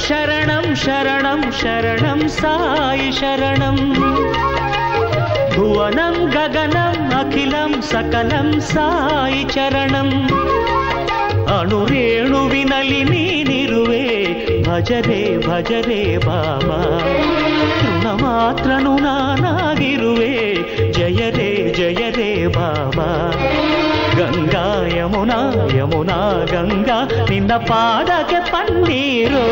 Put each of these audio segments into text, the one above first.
ಶರಣಂ ಶರಣಂ ಶರಣಂ ಸಾಯಿ ಶರಣಂ ಭುವನಂ ಗಗನಂ ಅಖಿಲಂ ಸಕಲಂ ಸಾಯಿ ಚರಣಂ ಅಣುರೇಣುವಿನಲ್ಲಿ ನೀನಿರುವೆ ಭಜರೆ ಭಜರೆ ಬಾಬಾ ತೃಣ ಮಾತ್ರನು ನಾನಾಗಿರುವೆ ಜಯರೇ ಜಯರೇ ಬಾಬಾ ಗಂಗಾ ಯಮುನಾ ಯಮುನಾ ಗಂಗಾ ನಿನ್ನ ಪಾದಕ್ಕೆ ಪನ್ನೀರು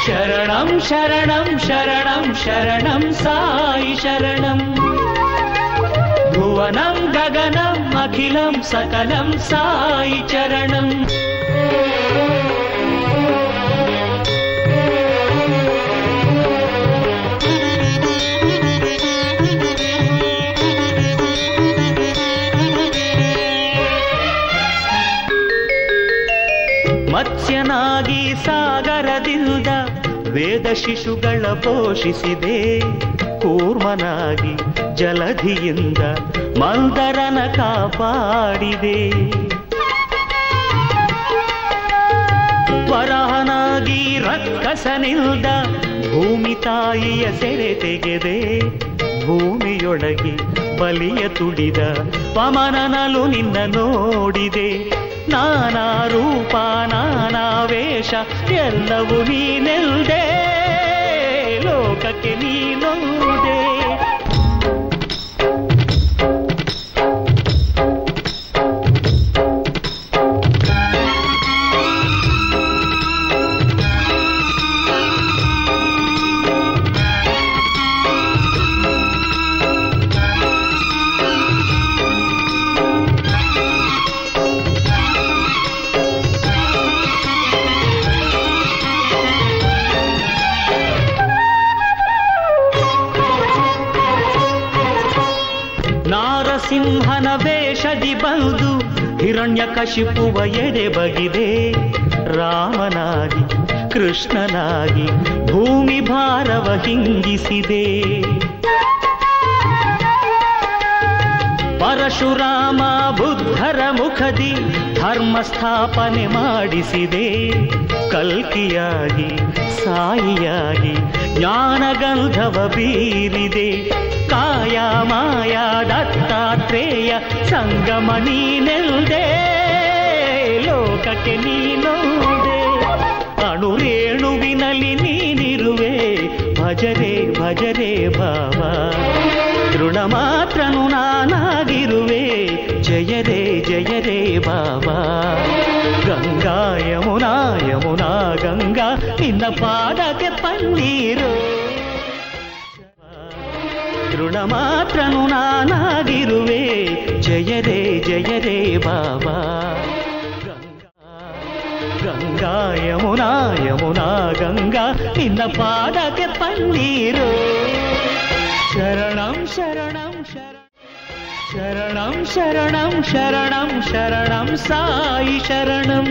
ಶರಣಂ ಶರಣಂ ಶರಣಂ ಶರಣಂ ಸಾಯಿ ಶರಣಂ ಭುವನಂ ಗಗನಂ ಅಖಿಲಂ ಸಕಲಂ ಸಾಯಿ ಚರಣಂ ಮತ್ಸ್ಯನಾಗಿ ಸಾಗರದಿಂದ ವೇದ ಶಿಶುಗಳ ಪೋಷಿಸಿದೆ ಕೂರ್ಮನಾಗಿ ಜಲಧಿಯಿಂದ ಮಂದರನ ಕಾಪಾಡಿದೆ ವರಹನಾಗಿ ರಕ್ಕಸನಿಲ್ದ ಭೂಮಿ ತಾಯಿಯ ಸೆರೆ ತೆಗೆದೆ ಭೂಮಿಯೊಳಗೆ ಬಲಿಯ ತುಡಿದ ಪಮನನಲು ನಿನ್ನ ನೋಡಿದೆ ನಾನಾ ರೂಪ ನಾನಾ ವೇಷ ಎಲ್ಲವೂ ನೀನೆಲ್ದೆ ಲೋಕಕ್ಕೆ ನೀನೊಂದೆ ಸಿಂಹನ ವೇಷದಿ ಬಂದು ಹಿರಣ್ಯಕಶಿಪುವ ಎಡೆ ಬಗಿದೆ ರಾಮನಾಗಿ ಕೃಷ್ಣನಾಗಿ ಭೂಮಿ ಭಾರವ ಹಿಂಗಿಸಿದೆ ಪರಶುರಾಮ ಬುದ್ಧರ ಮುಖದಿ ಧರ್ಮ ಸ್ಥಾಪನೆ ಮಾಡಿಸಿದೆ ಕಲ್ಕಿಯಾಗಿ ಸಾಯಿಯಾಗಿ ಜ್ಞಾನಗಂಧವ ಬೀರಿದೆ ಕಾಯ ಮಾಯ ದತ್ತಾತ್ರೇಯ ಸಂಗಮ ನೀನೆಲ್ದೆ ಲೋಕಕ್ಕೆ ನೀನೋದೆ ಅಣುರೇಣುವಿನಲ್ಲಿ ನೀನಿರುವೆ ಭಜರೆ ಭಜರೆ ಬಾಬಾ ತೃಣ ಮಾತ್ರನು ನಾನಾಗಿರುವೆ ಜಯರೇ ಜಯರೇ ಬಾಬಾ ಗಂಗಾ ಯಮುನಾ ಯಮುನಾ ಗಂಗಾ ನಿನ್ನ ಪಾದಕ್ಕೆ ಪನ್ನೀರು ತೃಣ ಮಾತ್ರನು ನಾನಾಗಿರುವೆ ಜಯರೇ ಜಯರೇ ಬಾಬಾ ಗಂಗಾ ಯಮುನಾ ಯಮುನಾ ಗಂಗಾ ನಿನ್ನ ಪಾದಕ್ಕೆ ಪನ್ನೀರು ಶರಣಂ ಶರಣಂ ಶರಣಂ ಶರಣಂ ಶರಣಂ ಶರಣಂ ಸಾಯಿ ಶರಣಂ